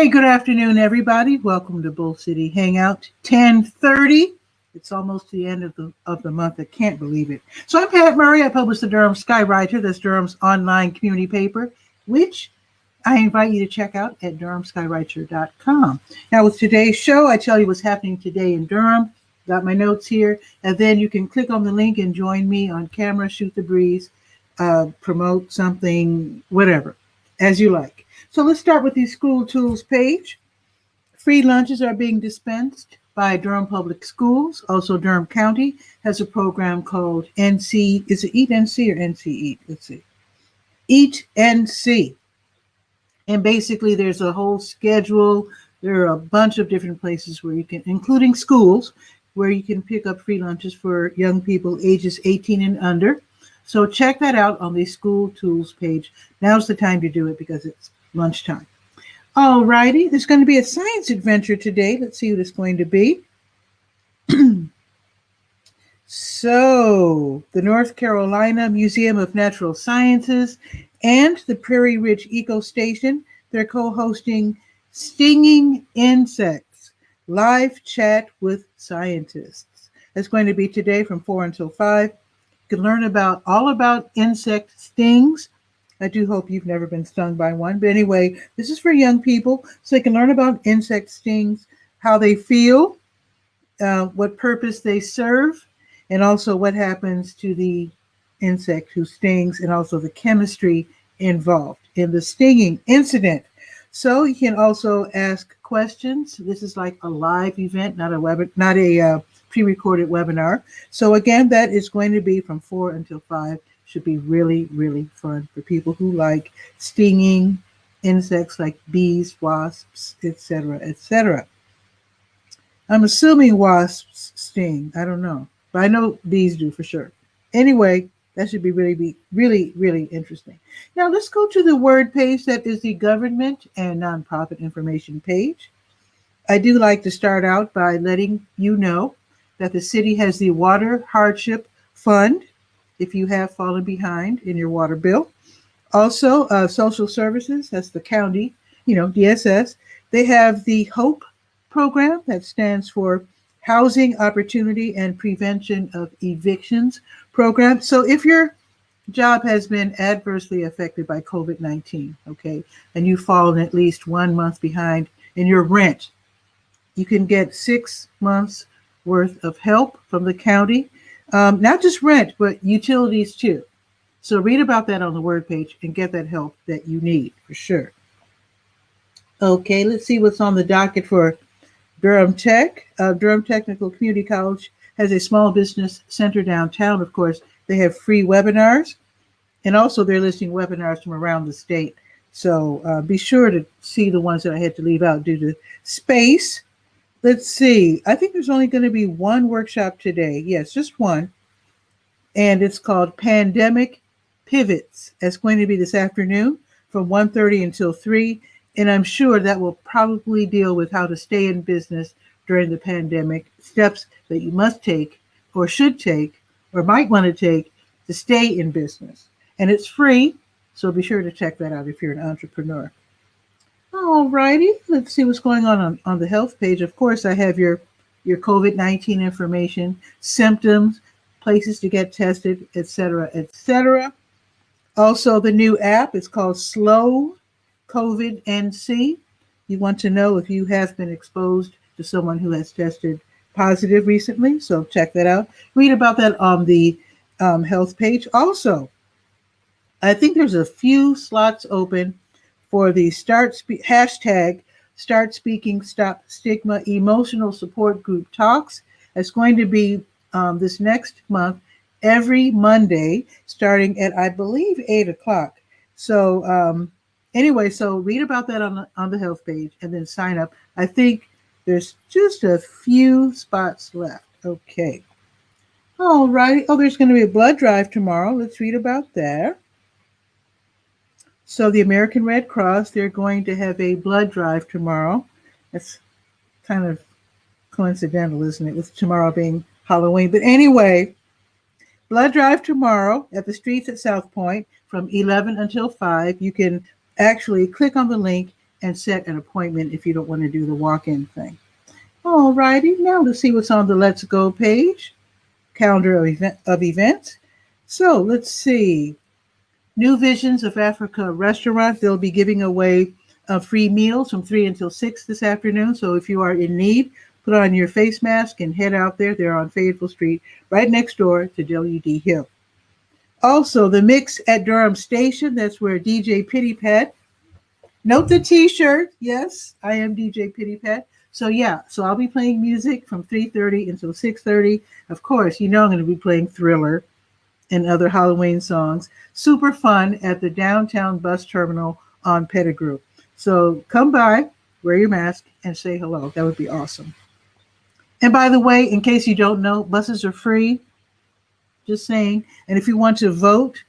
Hey, good afternoon, everybody. Welcome to Bull City Hangout 10:30. It's almost the end of the month. I can't believe it. So I'm Pat Murray. I publish the Durham Skywriter. That's Durham's online community paper, which I invite you to check out at durhamskywriter.com. Now, with today's show, I tell you what's happening today in Durham. Got my notes here, and then you can click on the link and join me on camera, shoot the breeze, promote something, whatever, as you like. So let's start with the school tools page. Free lunches are being dispensed by Durham Public Schools. Also, Durham County has a program called NC. Is it Eat NC or NC Eat? Let's see. Eat NC. And basically, there's a whole schedule. There are a bunch of different places where you can, including schools, where you can pick up free lunches for young people ages 18 and under. So check that out on the school tools page. Now's the time to do it because it's lunchtime. All righty, there's going to be a science adventure today. Let's see what it's going to be. So, the North Carolina Museum of Natural Sciences and the Prairie Ridge Eco Station, they're co-hosting Stinging Insects, live chat with scientists. That's going to be today from 4 until 5. You can learn all about insect stings. I do hope you've never been stung by one. But anyway, this is for young people, so they can learn about insect stings, how they feel, what purpose they serve, and also what happens to the insect who stings, and also the chemistry involved in the stinging incident. So you can also ask questions. This is like a live event, not a pre-recorded webinar. So again, that is going to be from 4 until 5. Should be really, really fun for people who like stinging insects like bees, wasps, etc., etc. I'm assuming wasps sting. I don't know, but I know bees do for sure. Anyway, that should be really interesting. Now let's go to the word page. That is the government and nonprofit information page. I do like to start out by letting you know that the city has the Water Hardship Fund if you have fallen behind in your water bill. Also, social services, that's the county, DSS. They have the HOPE program, that stands for Housing Opportunity and Prevention of Evictions program. So if your job has been adversely affected by COVID-19, okay, and you've fallen at least 1 month behind in your rent, you can get 6 months worth of help from the county. Not just rent, but utilities too. So read about that on the word page and get that help that you need for sure. Okay, let's see what's on the docket for Durham Tech. Durham Technical Community College has a small business center downtown. Of course, they have free webinars, and also they're listing webinars from around the state. So be sure to see the ones that I had to leave out due to space. Let's see. I think there's only going to be one workshop today. Yes, just one. And it's called Pandemic Pivots. It's going to be this afternoon from 1:30 until 3. And I'm sure that will probably deal with how to stay in business during the pandemic, steps that you must take or should take or might want to take to stay in business. And it's free, so be sure to check that out if you're an entrepreneur. All righty, let's see what's going on the health page. Of course, I have your COVID-19 information, symptoms, places to get tested, etc., etc. Also, the new app is called Slow COVID NC. You want to know if you have been exposed to someone who has tested positive recently, so check that out. Read about that on the health page. Also, I think there's a few slots open for the hashtag Start Speaking Stop Stigma emotional support group talks. It's going to be this next month, every Monday, starting at, I believe, 8 o'clock. So anyway, so read about that on the health page and then sign up. I think there's just a few spots left. Okay. All righty. Oh, there's going to be a blood drive tomorrow. Let's read about that. So the American Red Cross, they're going to have a blood drive tomorrow. That's kind of coincidental, isn't it, with tomorrow being Halloween? But anyway, blood drive tomorrow at the streets at South Point from 11 until 5. You can actually click on the link and set an appointment if you don't want to do the walk-in thing. All righty, now let's see what's on the Let's Go page, calendar of events. So let's see. New Visions of Africa restaurant. They'll be giving away free meals from 3 until 6 this afternoon. So if you are in need, put on your face mask and head out there. They're on Fayetteville Street, right next door to W.D. Hill. Also, the Mix at Durham Station. That's where DJ 𝗕𝗨𝗟𝗟. Note the T-shirt. Yes, I am DJ 𝗕𝗨𝗟𝗟. So I'll be playing music from 3:30 until 6:30. Of course, you know I'm going to be playing Thriller and other Halloween songs. Super fun at the downtown bus terminal on Pettigrew. So come by, wear your mask, and say hello. That would be awesome. And by the way, in case you don't know, buses are free. Just saying. And if you want to vote,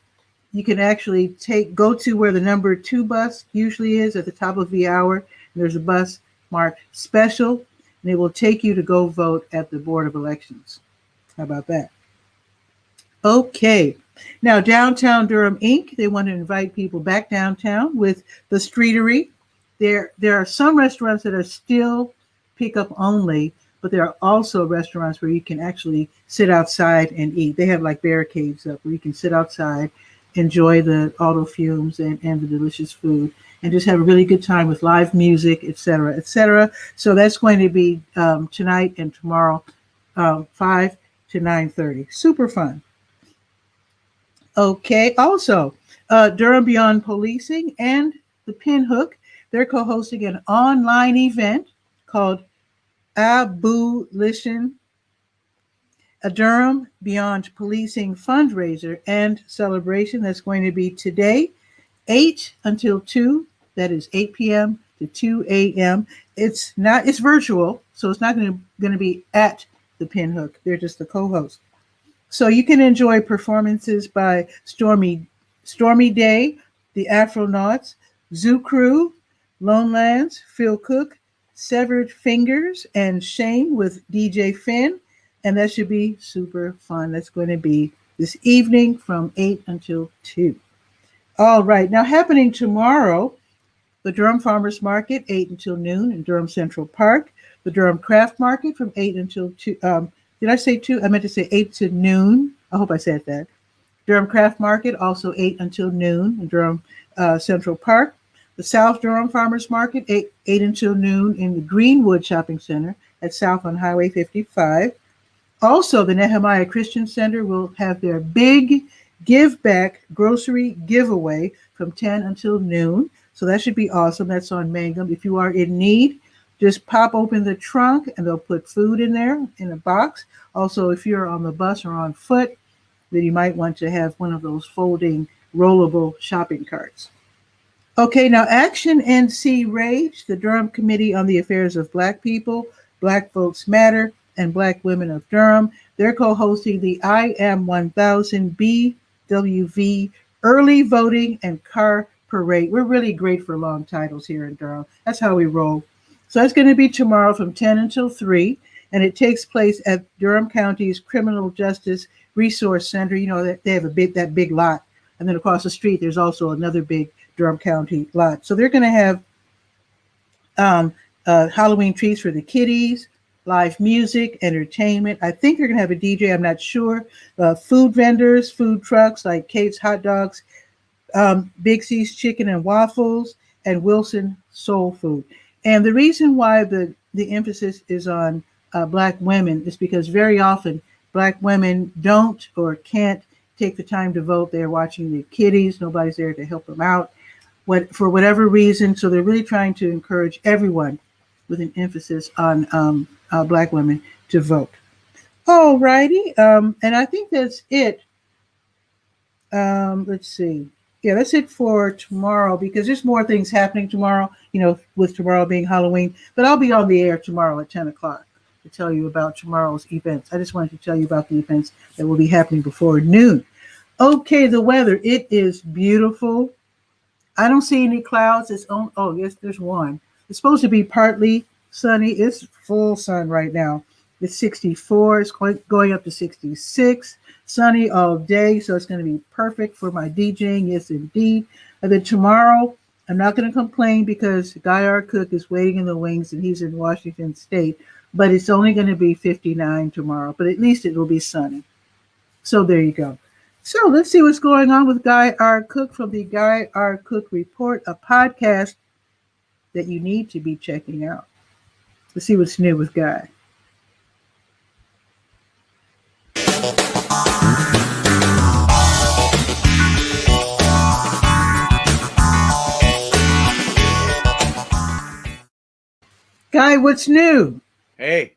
you can actually go to where the number 2 bus usually is at the top of the hour. And there's a bus marked special, and it will take you to go vote at the Board of Elections. How about that? Okay. Now, Downtown Durham Inc., they want to invite people back downtown with the Streetery. There are some restaurants that are still pickup only, but there are also restaurants where you can actually sit outside and eat. They have like barricades up where you can sit outside, enjoy the auto fumes and the delicious food, and just have a really good time with live music, etc., etc. So that's going to be tonight and tomorrow, 5 to 9:30. Super fun. Okay. Also, Durham Beyond Policing and the Pinhook, they're co-hosting an online event called Abolition, a Durham Beyond Policing fundraiser and celebration. That's going to be today, 8 until 2. That is 8 p.m. to 2 a.m. It's virtual, so it's not going to be at the Pinhook. They're just the co-host. So you can enjoy performances by Stormy Day, the Afronauts, Zoo Crew, Lone Lands, Phil Cook, Severed Fingers, and Shane with DJ Finn. And that should be super fun. That's going to be this evening from 8 until 2. All right. Now, happening tomorrow, the Durham Farmers Market, 8 until noon in Durham Central Park. The Durham Craft Market from 8 until 2. Did I say 2? I meant to say 8 to noon. I hope I said that. Durham Craft Market, also 8 until noon in Durham Central Park. The South Durham Farmers Market, 8 until noon in the Greenwood Shopping Center at South on Highway 55. Also, the Nehemiah Christian Center will have their big give back grocery giveaway from 10 until noon. So that should be awesome. That's on Mangum. If you are in need, just pop open the trunk and they'll put food in there in a box. Also, if you're on the bus or on foot, then you might want to have one of those folding rollable shopping carts. Okay, now Action NC Rage, the Durham Committee on the Affairs of Black People, Black Votes Matter, and Black Women of Durham. They're co-hosting the I Am 1000 BWV Early Voting and Car Parade. We're really great for long titles here in Durham. That's how we roll. So that's going to be tomorrow from 10 until 3, and it takes place at Durham County's Criminal Justice Resource Center. You know, they have that big lot, and then across the street there's also another big Durham County lot. So they're going to have Halloween treats for the kiddies, live music, entertainment. I think they're going to have a DJ. I'm not sure. Food vendors, food trucks like Kate's Hot Dogs, Big C's Chicken and Waffles, and Wilson Soul Food. And the reason why the emphasis is on Black women is because very often Black women don't or can't take the time to vote. They're watching the kiddies. Nobody's there to help them out for whatever reason. So they're really trying to encourage everyone with an emphasis on Black women to vote. All righty. And I think that's it. Let's see. Yeah, that's it for tomorrow because there's more things happening tomorrow, with tomorrow being Halloween. But I'll be on the air tomorrow at 10 o'clock to tell you about tomorrow's events. I just wanted to tell you about the events that will be happening before noon. Okay, the weather. It is beautiful. I don't see any clouds. Yes, there's one. It's supposed to be partly sunny. It's full sun right now. It's 64. It's going up to 66. Sunny all day, so it's going to be perfect for my DJing. Yes, indeed. And then tomorrow, I'm not going to complain because Guy R. Cook is waiting in the wings and he's in Washington State, but it's only going to be 59 tomorrow, but at least it will be sunny. So there you go. So let's see what's going on with Guy R. Cook from the Guy R. Cook Report, a podcast that you need to be checking out. Let's see what's new with Guy. Guy, what's new? Hey,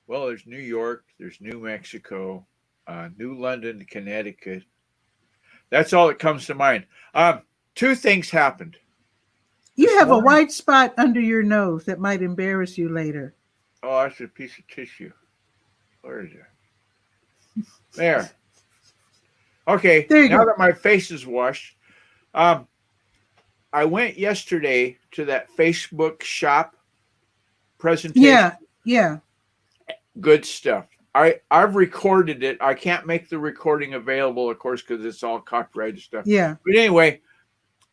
well, there's New York, there's New Mexico, New London, Connecticut. That's all that comes to mind. Two things happened. You have a white spot under your nose that might embarrass you later. Oh, that's a piece of tissue. Where is it? There. Okay, now that my face is washed, I went yesterday to that Facebook shop presentation. Yeah. Good stuff. I've recorded it. I can't make the recording available, of course, because it's all copyrighted stuff. Yeah. But anyway,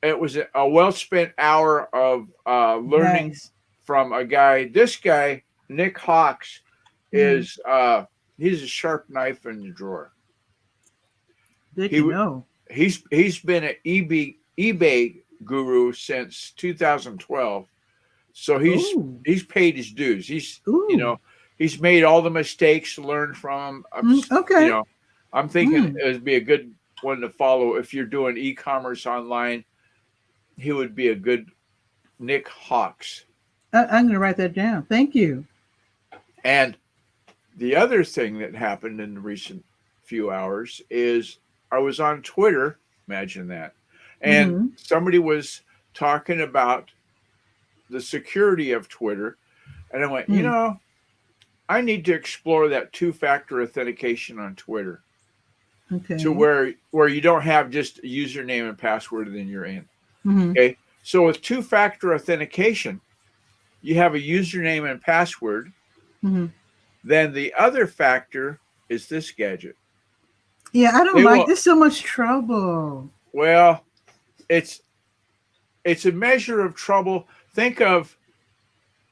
it was a well-spent hour of learning from a guy. This guy, Nick Hawks, is he's a sharp knife in the drawer. Good to know. He's been an eBay guru since 2012. So he's paid his dues. He's made all the mistakes, learned from them. Okay. I'm thinking it would be a good one to follow if you're doing e-commerce online. He would be a good Nick Hawks. I'm going to write that down. Thank you. And the other thing that happened in the recent few hours is I was on Twitter. Imagine that. And somebody was talking about the security of Twitter. And I went, I need to explore that two-factor authentication on Twitter. Okay. To where you don't have just a username and password and then you're in. Okay. So with two-factor authentication, you have a username and password. Then the other factor is this gadget. Yeah, I don't like this. So much trouble. Well, it's a measure of trouble. Think of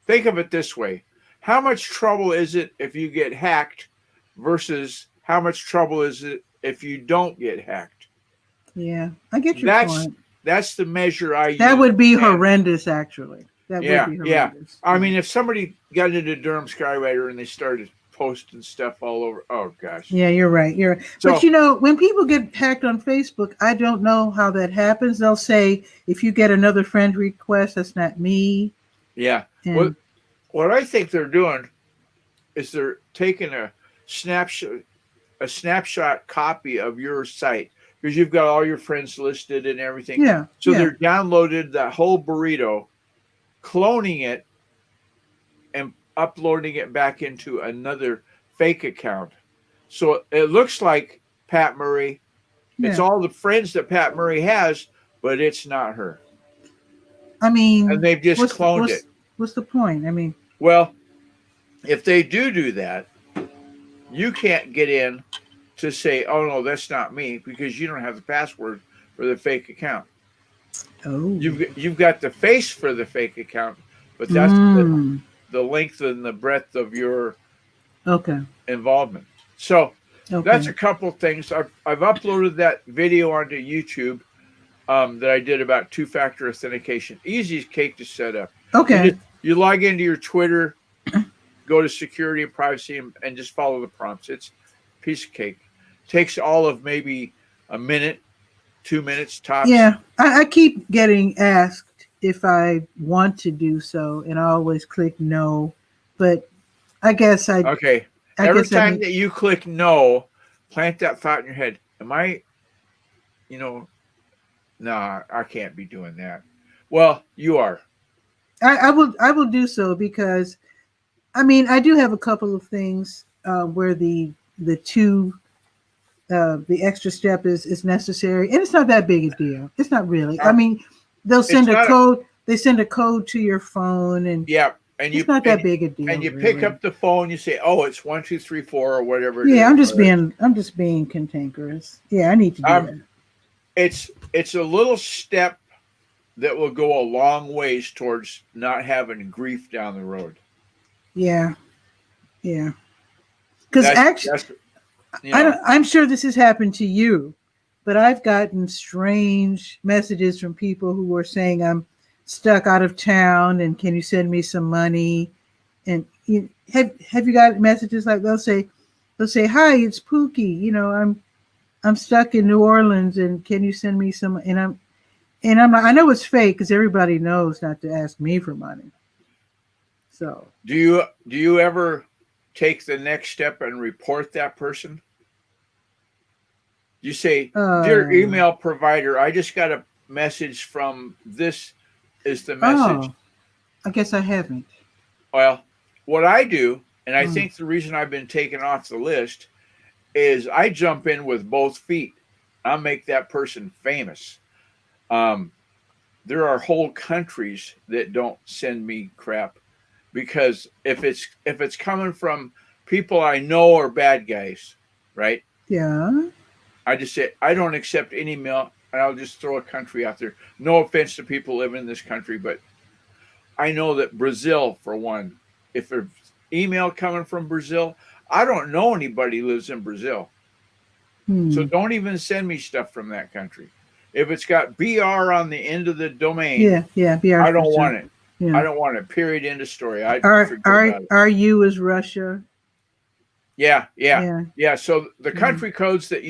it this way. How much trouble is it if you get hacked versus how much trouble is it if you don't get hacked? Yeah, I get your point. That's the measure I use. That would be horrendous, actually. That would be horrendous. Yeah. I mean, if somebody got into Durham Skywriter and they started posting stuff all over, oh gosh. Yeah, you're right. So, but when people get hacked on Facebook, I don't know how that happens. They'll say, if you get another friend request, that's not me. Yeah. What I think they're doing is they're taking a snapshot copy of your site because you've got all your friends listed and everything. Yeah. So they're downloaded that whole burrito, cloning it, and uploading it back into another fake account. So it looks like Pat Murray. Yeah. It's all the friends that Pat Murray has, but it's not her. I mean, and they've just cloned it. What's the point? I mean, well, if they do that, you can't get in to say, "Oh no, that's not me," because you don't have the password for the fake account. Oh, you've got the face for the fake account, but that's the length and the breadth of your involvement. So that's a couple of things. I've uploaded that video onto YouTube that I did about two-factor authentication. Easy as cake to set up. Okay. You log into your Twitter, go to security and privacy, and just follow the prompts. It's a piece of cake. Takes all of maybe a minute, 2 minutes tops. Yeah, I keep getting asked if I want to do so, and I always click no. But I guess Okay. Every time that you click no, plant that thought in your head. Am I, no, I can't be doing that. Well, you are. I will do so because, I mean, I do have a couple of things where the extra step is necessary, and it's not that big a deal. It's not really. I mean, they'll send a code. They send a code to your phone, and and it's not that big a deal. And you pick up the phone, you say, "Oh, it's 1, 2, 3, 4 or whatever." Yeah, I'm just being cantankerous. Yeah, I need to do that. It's a little step that will go a long ways towards not having grief down the road. Yeah. Because actually, I'm sure this has happened to you, but I've gotten strange messages from people who were saying, I'm stuck out of town and can you send me some money? And have you got messages like they'll say, hi, it's Pookie. I'm stuck in New Orleans and can you send me some? And I'm like, I know it's fake because everybody knows not to ask me for money. So do you ever take the next step and report that person? You say, dear email provider, I just got a message from this is the message. Oh, I guess I haven't. Well, what I do, and I think the reason I've been taken off the list is I jump in with both feet. I'll make that person famous. There are whole countries that don't send me crap because if it's coming from people I know are bad guys, right? Yeah. I just say I don't accept any mail, and I'll just throw a country out there. No offense to people living in this country, but I know that Brazil, for one, if there's email coming from Brazil, I don't know anybody who lives in Brazil. So don't even send me stuff from that country. If it's got BR on the end of the domain, BR, I don't want it. Yeah. I don't want it. Period. End of story. Are you as Russia? Yeah. So the country codes that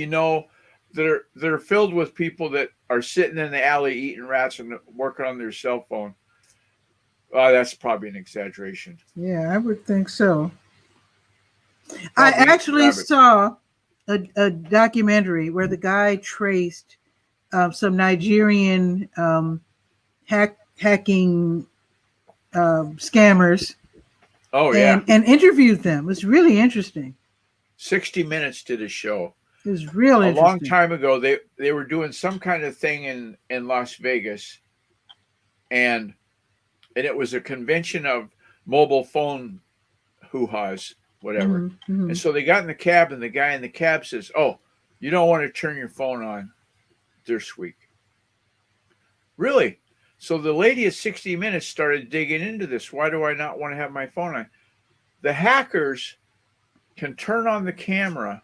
they're filled with people that are sitting in the alley eating rats and working on their cell phone. That's probably an exaggeration. Yeah, I would think so. I actually saw a documentary where the guy traced some Nigerian hacking scammers. Oh, yeah. And interviewed them. It was really interesting. 60 Minutes did a show. It was really interesting. A long time ago, they were doing some kind of thing in Las Vegas, and it was a convention of mobile phone hoo-has, whatever. And so they got in the cab, and the guy in the cab says, "Oh, you don't want to turn your phone on. They're sweet." Really? So the lady at 60 Minutes started digging into this. Why do I not want to have my phone on? The hackers can turn on the camera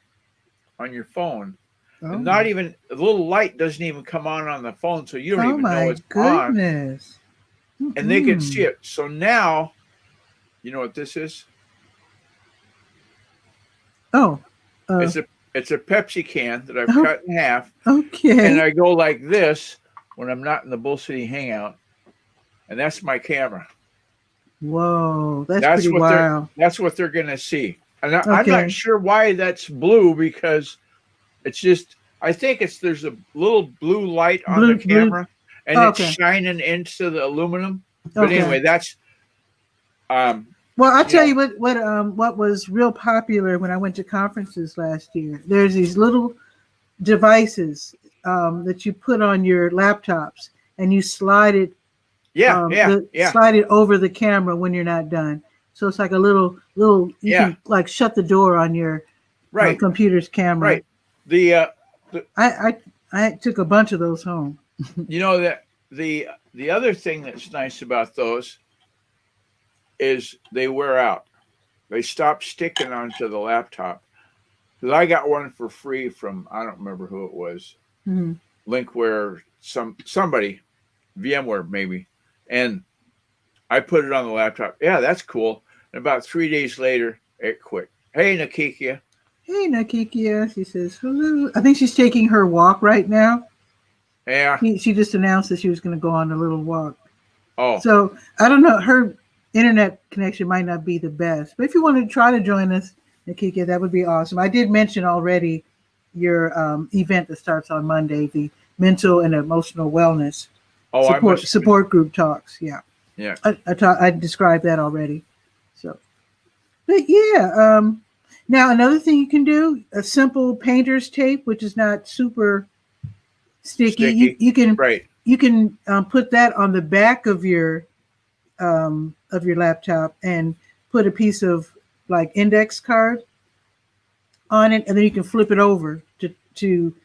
on your phone. And not even a little light doesn't even come on the phone, so you don't even know it's on. And they can see it. So now, you know what this is? It's a Pepsi can that I've cut in half. Okay. And I go like this when I'm not in the Bull City Hangout. And that's my camera. Whoa, that's pretty wild. That's what they're going to see. And I'm not sure why that's blue because it's just, I think there's a little blue light on the camera and it's shining into the aluminum. But anyway, that's. Well, I'll tell you what was real popular when I went to conferences last year. There's these little devices that you put on your laptops and you slide it. Slide it over the camera when you're not done. So it's like a little. You can like shut the door on your computer's camera. Right. I took a bunch of those home. You know that the other thing that's nice about those is they wear out. They stop sticking onto the laptop. Because I got one for free from I don't remember who it was. Linkware, somebody, VMware maybe. And I put it on the laptop. Yeah, that's cool. And about 3 days later, it quit. Hey, Nakikia. Hey, Nakikia. She says, hello. I think she's taking her walk right now. Yeah. She just announced that she was going to go on a little walk. Oh. So, I don't know. Her internet connection might not be the best. But if you want to try to join us, Nakikia, that would be awesome. I did mention already your event that starts on Monday, the mental and emotional wellness support group talks. Yeah. I described that already. So, but yeah. Now another thing you can do, a simple painter's tape, which is not super sticky. You can put that on the back of your laptop and put a piece of like index card on it, and then you can flip it over to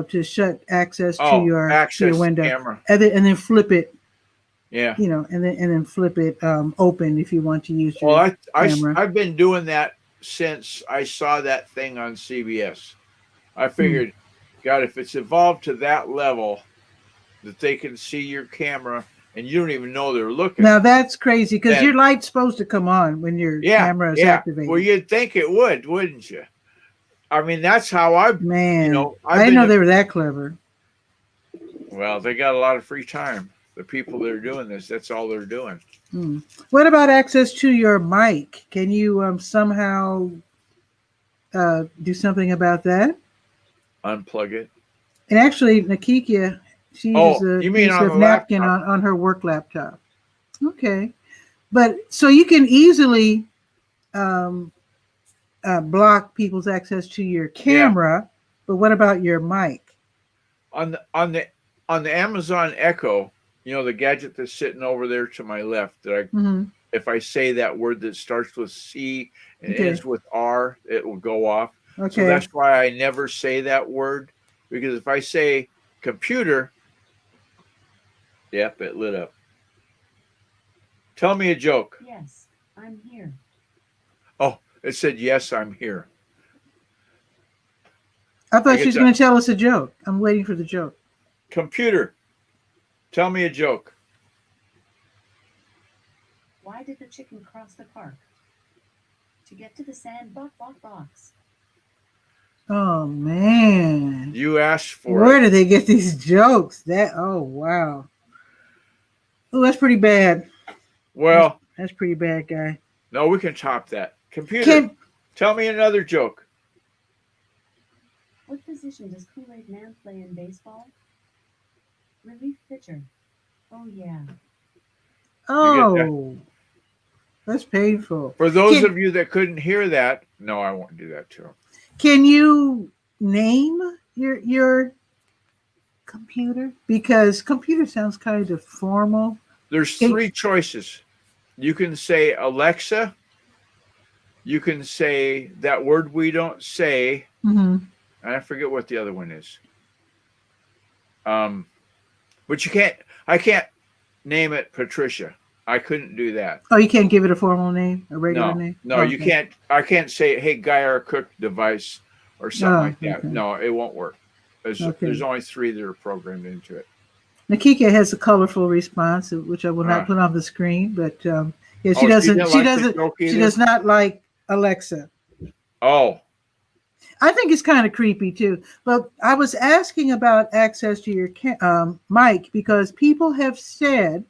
to shut access to Oh, your access window, camera. and then flip it. Yeah. And then flip it open if you want to use your Well, camera. I've been doing that since I saw that thing on CBS. I figured, God, if it's evolved to that level that they can see your camera and you don't even know they're looking. Now that's crazy because your light's supposed to come on when your camera is activated. Well, you'd think it would, wouldn't you? I mean, that's how I didn't know they were that clever. Well, they got a lot of free time. The people that are doing this, that's all they're doing. What about access to your mic? Can you somehow do something about that? Unplug it. And actually, Nakikia, she uses a piece of napkin on her work laptop. Okay. But so you can easily block people's access to your camera, but what about your mic? On the Amazon Echo, the gadget that's sitting over there to my left, that if I say that word that starts with C and ends with R, it will go off. Okay. So that's why I never say that word, because if I say computer, yep, it lit up. Tell me a joke. Yes, I'm here. Oh, it said, yes, I'm here. I thought she was going to tell us a joke. I'm waiting for the joke. Computer, tell me a joke. Why did the chicken cross the park? To get to the sandbox. Oh, man. You asked for Where do they get these jokes? Oh, wow. Oh, that's pretty bad. Well, that's pretty bad, guy. No, we can top that. Computer, tell me another joke. What position does Kool-Aid-Man play in baseball? Relief pitcher. Oh, yeah. Oh, that's painful. For those of you that couldn't hear that, no, I won't do that to them. Can you name your computer? Because computer sounds kind of formal. There's three choices. You can say Alexa. You can say that word we don't say. And I forget what the other one is. But I can't name it Patricia. I couldn't do that. Oh, you can't give it a formal name, a regular name? No, you can't. I can't say, hey, guy or cook device or something like that. Okay. No, it won't work. There's only three that are programmed into it. Nakika has a colorful response, which I will not put on the screen, but she does not like Alexa. Oh. I think it's kind of creepy too. But I was asking about access to your mic because people have said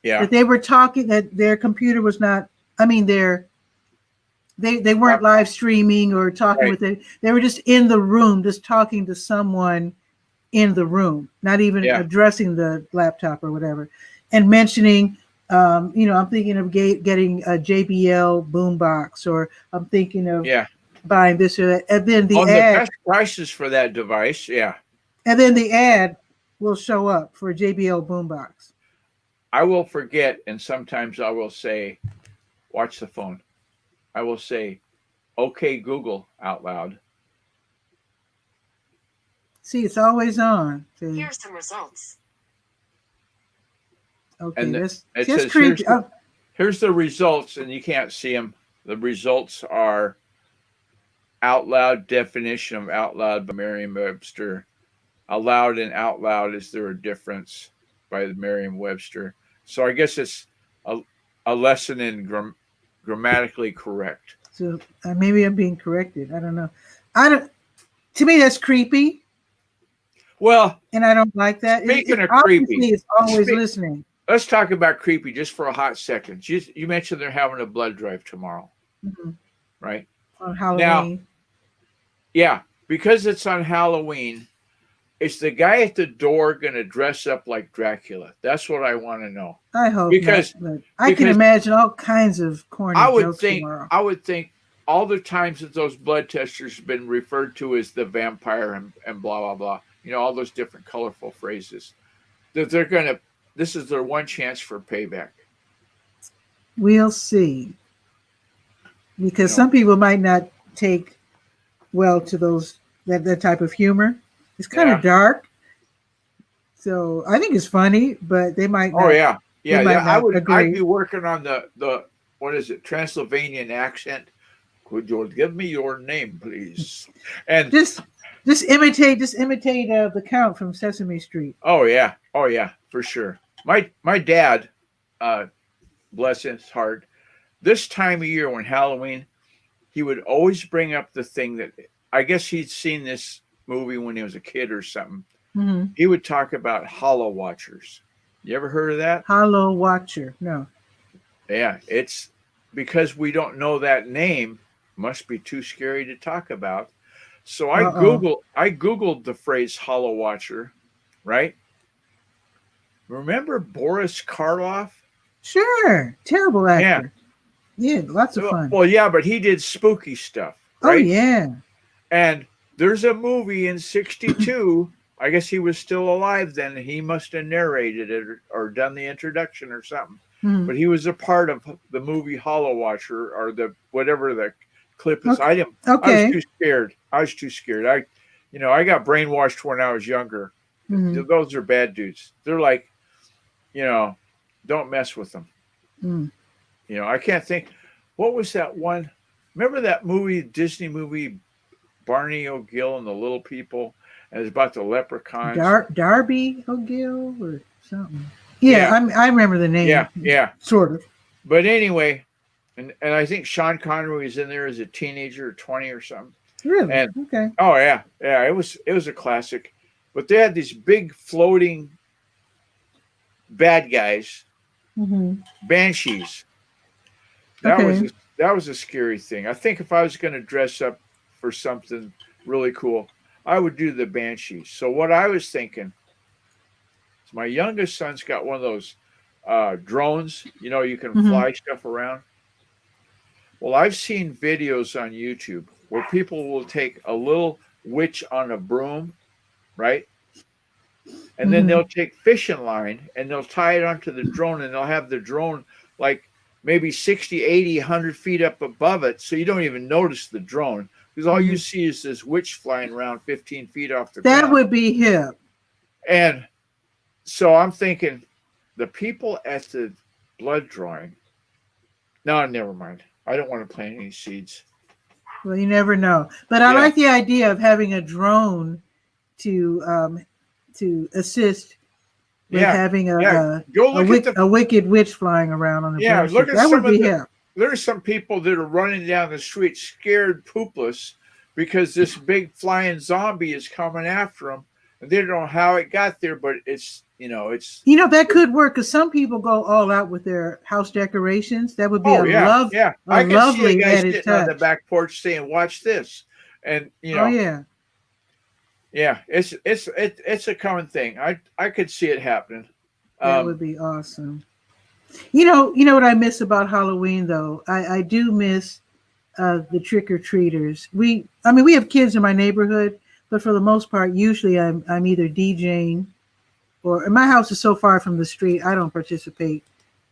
that they were talking, that their computer was not, they weren't live streaming or talking with it. They were just in the room, just talking to someone in the room, not even addressing the laptop or whatever, and mentioning, I'm thinking of getting a JBL boombox, or I'm thinking of buying this or that. And then the best prices for that device, and then the ad will show up for a JBL boombox. I will forget, and sometimes I will say, watch the phone. I will say, okay, Google, out loud. See, it's always on. See? Here's some results. Okay, and that's creepy. Here's the results, and you can't see them. The results are out loud definition of out loud by Merriam-Webster. Aloud and out loud, is there a difference by the Merriam-Webster? So I guess it's a lesson in grammatically correct. So maybe I'm being corrected. I don't know. To me, that's creepy. Well, and I don't like that. Speaking of creepy, it's always listening. Let's talk about creepy just for a hot second. You mentioned they're having a blood drive tomorrow, right? On Halloween. Now, because it's on Halloween, is the guy at the door going to dress up like Dracula? That's what I want to know. I hope not, but I can imagine all kinds of corny jokes tomorrow. I would think all the times that those blood testers have been referred to as the vampire and blah, blah, blah, all those different colorful phrases, that they're going to, this is their one chance for payback. We'll see. Because some people might not take well to that type of humor. It's kind Yeah. of dark. So I think it's funny, but they might not. Oh yeah, They yeah, might yeah. not I'd agree. be working on the what is it, Transylvanian accent. Could you give me your name, please? And Just imitate the Count from Sesame Street. oh yeah, for sure. My dad, uh, bless his heart, this time of year when Halloween, he would always bring up the thing that I guess he'd seen this movie when he was a kid or something. Mm-hmm. He would talk about hollow watchers. You ever heard of that? Hollow Watcher. No. Yeah, it's because we don't know that name, must be too scary to talk about. So Uh-oh. I googled the phrase hollow watcher, right? Remember Boris Karloff? Sure. Terrible Yeah. actor. Yeah, lots of fun. Well, yeah, but he did spooky stuff, Oh right? yeah. And there's a movie in 62. I guess he was still alive then. He must have narrated it or done the introduction or something. Mhm. But he was a part of the movie Hollow Watcher or the whatever the clip is. Okay. I didn't. Okay. I was too scared. I got brainwashed when I was younger. Mhm. Those are bad dudes. They're like, don't mess with them. Mm. I can't think. What was that one? Remember that movie, Disney movie, Barney O'Gill and the Little People? And it's about the leprechauns. Darby O'Gill or something. Yeah, I remember the name. Yeah. Sort of. But anyway, and I think Sean Connery was in there as a teenager, or 20 or something. Really? And okay. Oh yeah, it was a classic. But they had these big floating bad guys, banshees. That was a scary thing. I think if I was going to dress up for something really cool, I would do the banshees. So what I was thinking is my youngest son's got one of those drones. You can fly stuff around. Well, I've seen videos on YouTube where people will take a little witch on a broom, right? And then they'll take fishing line and they'll tie it onto the drone and they'll have the drone like maybe 60, 80, 100 feet up above it. So you don't even notice the drone because all you see is this witch flying around 15 feet off the ground. That would be hip. And so I'm thinking the people at the blood drawing. No, never mind. I don't want to plant any seeds. Well, you never know. But I like the idea of having a drone to assist with having a wicked witch flying around on the broom. Look at that would be hip. There's some people that are running down the street scared poopless because this big flying zombie is coming after them. And they don't know how it got there, but it's that could work because some people go all out with their house decorations. That would be I can lovely see a guy added sitting touch on the back porch saying, "Watch this," and it's a common thing. I could see it happening. That would be awesome. You know what I miss about Halloween though? I do miss the trick-or-treaters. We have kids in my neighborhood, but for the most part, usually I'm either DJing or my house is so far from the street, I don't participate.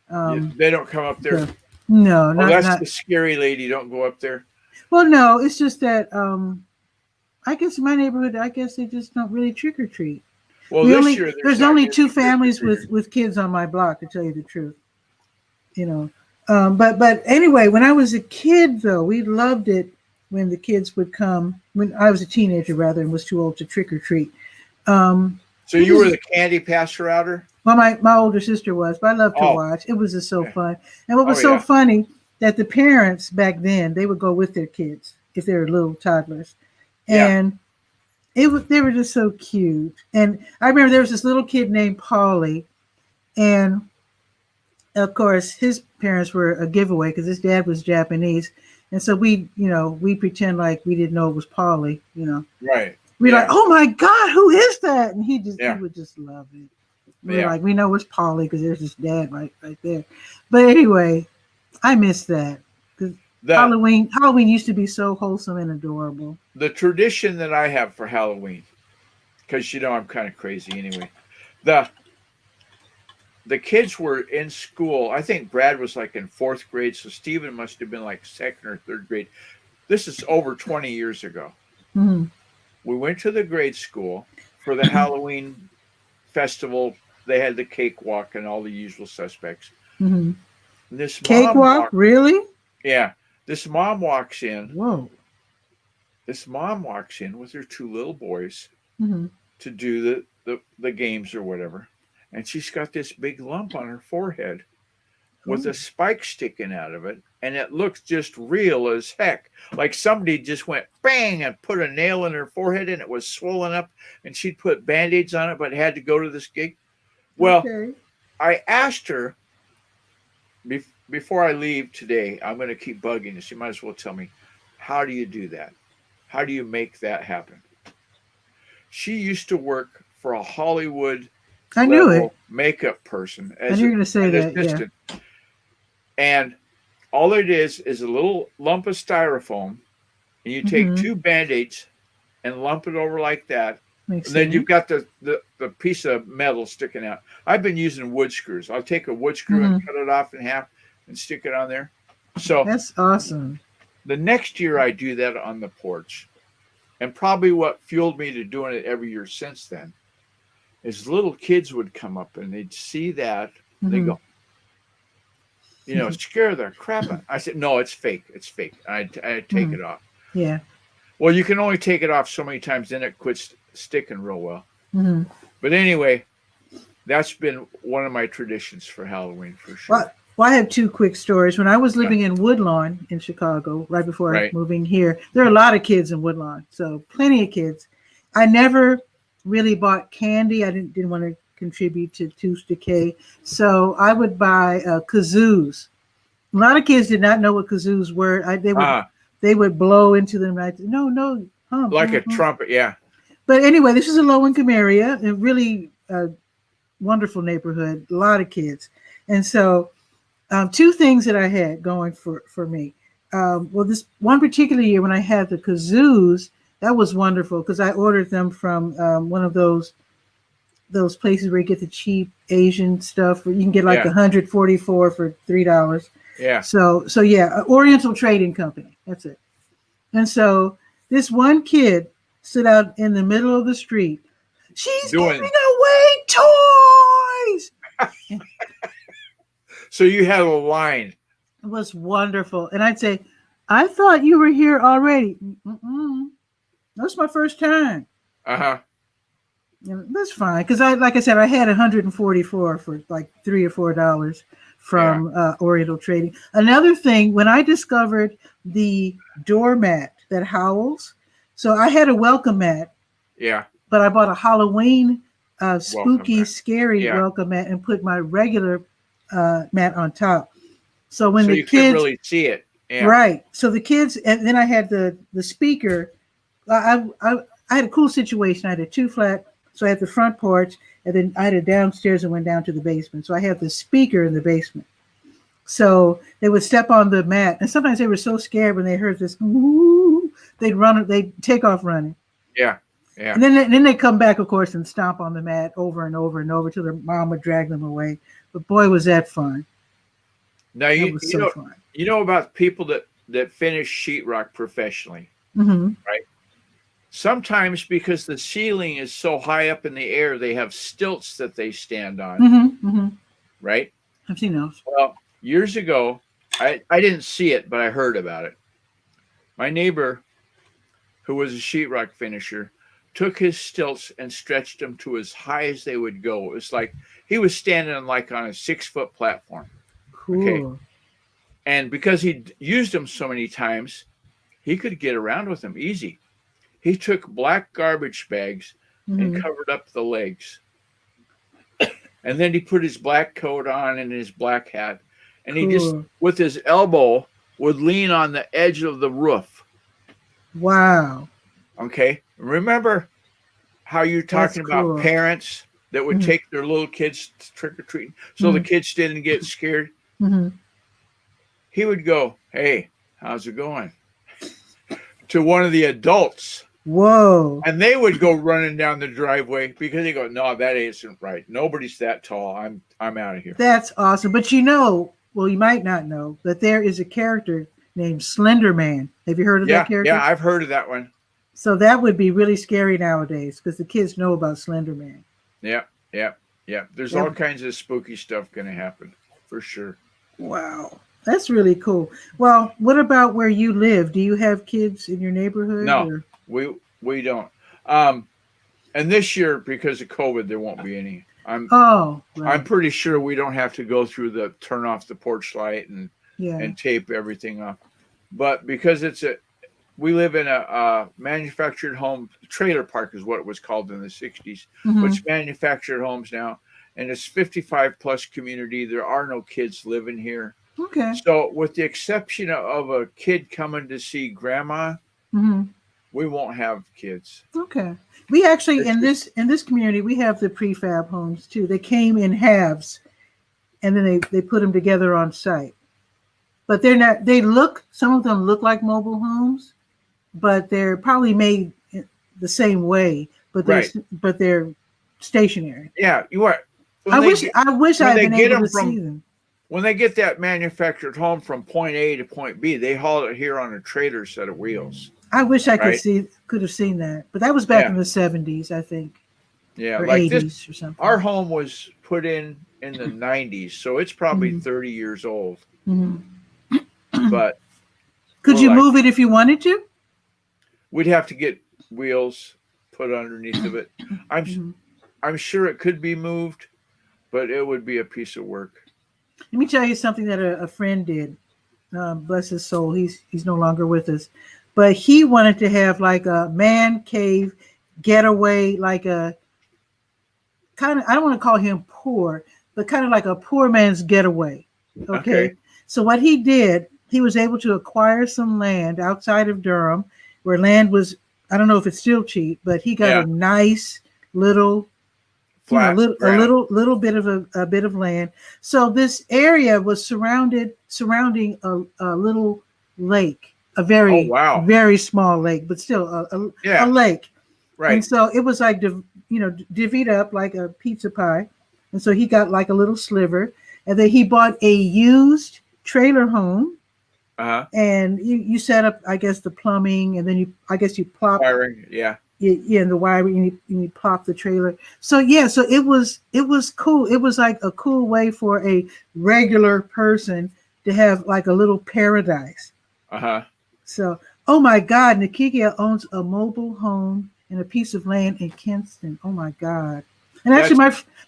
They don't come up there. No, that's the scary lady. Don't go up there. Well, no, it's just that I guess in my neighborhood, they just don't really trick or treat. Well, there's only 2 families with kids on my block, to tell you the truth. But anyway, when I was a kid, though, we loved it when the kids would come. When I was a teenager, rather, and was too old to trick or treat. So you were the candy passer outer? Well, my older sister was, but I loved to watch. It was just so fun. And what was so funny that the parents back then, they would go with their kids if they were little toddlers. And they were just so cute. And I remember there was this little kid named Paulie. And of course, his parents were a giveaway because his dad was Japanese. And so we pretend like we didn't know it was Paulie, Right. We're like, oh my God, who is that? And he would just love it. We're like, we know it's Paulie because there's his dad right there. But anyway, I miss that. Because Halloween used to be so wholesome and adorable. The tradition that I have for Halloween, because I'm kind of crazy anyway. The kids were in school. I think Brad was like in 4th grade, so Stephen must have been like 2nd or 3rd grade. This is over 20 years ago. we went to the grade school for the Halloween festival. They had the cakewalk and all the usual suspects. Mm-hmm. And this Cakewalk, really? Yeah. This mom walks in. Whoa. This mom walks in with her 2 little boys Mm-hmm. to do the games or whatever. And she's got this big lump on her forehead with a spike sticking out of it. And it looks just real as heck. Like somebody just went bang and put a nail in her forehead and it was swollen up. And she'd put Band-Aids on it, but had to go to this gig. Well, okay. I asked her before I leave today, I'm going to keep bugging this. You might as well tell me, how do you do that? How do you make that happen? She used to work for a Hollywood makeup person as you're going to say that, assistant. Yeah. And all it is a little lump of styrofoam, and you take 2 Band-Aids and lump it over like that. Makes and then sense. you've got the piece of metal sticking out. I've been using wood screws. I'll take a wood screw and cut it off in half and stick it on there. So that's awesome. The next year I do that on the porch. And probably what fueled me to doing it every year since then is little kids would come up and they'd see that. They go, scare the crap out. I said, no, it's fake. It's fake. I take it off. Yeah. Well, you can only take it off so many times, then it quits sticking real well. Mm-hmm. But anyway, that's been one of my traditions for Halloween for sure. Well, I have 2 quick stories. When I was living in Woodlawn in Chicago, right before moving here, there are a lot of kids in Woodlawn, so plenty of kids. I never really bought candy. I didn't want to contribute to tooth decay, so I would buy kazoos. A lot of kids did not know what kazoos were. They would blow into them. No, like a trumpet, yeah. But anyway, this is a low-income area, a really wonderful neighborhood, a lot of kids, and so. 2 things that I had going for me. Well, this one particular year when I had the kazoos, that was wonderful because I ordered them from one of those places where you get the cheap Asian stuff where you can get like 144 for $3. Yeah. So yeah, Oriental Trading Company. That's it. And so this one kid stood out in the middle of the street. She's giving away toys. So you had a line. It was wonderful. And I'd say, I thought you were here already. That's my first time. Uh-huh. That's fine. Because like I said, I had 144 for like $3 or $4 from Oriental Trading. Another thing, when I discovered the doormat that howls, so I had a welcome mat. Yeah. But I bought a Halloween spooky, scary welcome mat and put my regular mat on top. So when the you kids couldn't really see it. Yeah. Right. So the kids, and then I had the speaker. I had a cool situation. I had a 2-flat, so I had the front porch, and then I had it downstairs and went down to the basement. So I had the speaker in the basement. So they would step on the mat, and sometimes they were so scared when they heard this, they'd take off running. Yeah. Yeah. And then they come back, of course, and stomp on the mat over and over and over till their mom would drag them away. But boy, was that fun. Now you know about people that finish sheetrock professionally, right? Sometimes because the ceiling is so high up in the air, they have stilts that they stand on, right? I've seen those. Well, years ago, I didn't see it, but I heard about it. My neighbor, who was a sheetrock finisher, took his stilts and stretched them to as high as they would go. It was like he was standing on a 6-foot platform. Cool. Okay. And because he'd used them so many times, he could get around with them easy. He took black garbage bags and covered up the legs. And then he put his black coat on and his black hat. And he just, with his elbow, would lean on the edge of the roof. Wow. Okay. Remember how you're talking about parents that would take their little kids trick-or-treating so the kids didn't get scared? He would go, "Hey, how's it going?" to one of the adults. Whoa. And they would go running down the driveway because they go, "No, that isn't right. Nobody's that tall. I'm out of here." That's awesome. But you might not know that there is a character named Slender Man. Have you heard of that character? Yeah, I've heard of that one. So that would be really scary nowadays because the kids know about Slender Man. Yeah, yeah, yeah. There's all kinds of spooky stuff going to happen for sure. Wow, that's really cool. Well, what about where you live? Do you have kids in your neighborhood? No, Or? we don't. And this year, because of COVID, there won't be any. Oh, right. I'm pretty sure we don't have to go through the turn off the porch light and Yeah. tape everything off. But because we live in a manufactured home trailer park is what it was called in the 60s. But it's manufactured homes now, and it's 55 plus community. There are no kids living here. Okay. So with the exception of a kid coming to see grandma, we won't have kids. Okay. We actually in this community we have the prefab homes too. They came in halves, and then they put them together on site. But they're not. Some of them look like mobile homes, but they're probably made the same way. But they're stationary. Yeah, you are. I wish I had been able to see them. When they get that manufactured home from point A to point B, they haul it here on a trailer set of wheels. I wish I could have seen that, but that was back in the 70s, I think. Yeah, or like 80s this, or something. Our home was put in the 90s, so it's probably 30 years old. But could you move it if you wanted to? We'd have to get wheels put underneath of it. I'm sure it could be moved, but it would be a piece of work. Let me tell you something that a friend did. Bless his soul. He's no longer with us. But he wanted to have like a man cave getaway, like a kind of, I don't want to call him poor, but kind of like a poor man's getaway. Okay. So what he did, he was able to acquire some land outside of Durham where land was, I don't know if it's still cheap, but he got a nice little flat, a little bit of a bit of land. So this area was surrounding a little lake. A very, very small lake, but still a lake. Right. And so it was like, divvied up like a pizza pie. And so he got like a little sliver. And then he bought a used trailer home. And you set up, I guess, the plumbing. And then you plop. Wiring, and the wiring, and you plop the trailer. So, so it was cool. It was like a cool way for a regular person to have like a little paradise. So, oh my God, Nakikia owns a mobile home and a piece of land in Kinston. Oh my God. And actually,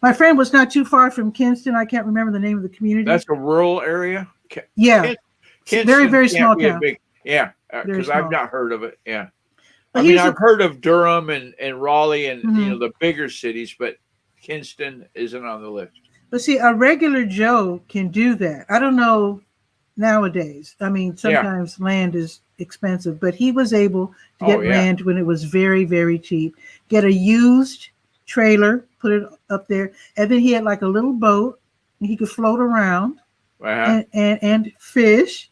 my friend was not too far from Kinston. I can't remember the name of the community. That's a rural area? Kinston very, very small town. Because I've not heard of it. Yeah. I've heard of Durham and Raleigh and the bigger cities, but Kinston isn't on the list. But see, a regular Joe can do that. I don't know nowadays. I mean, sometimes land is expensive, but he was able to get land when it was very, very cheap. Get a used trailer, put it up there, and then he had like a little boat, and he could float around and fish,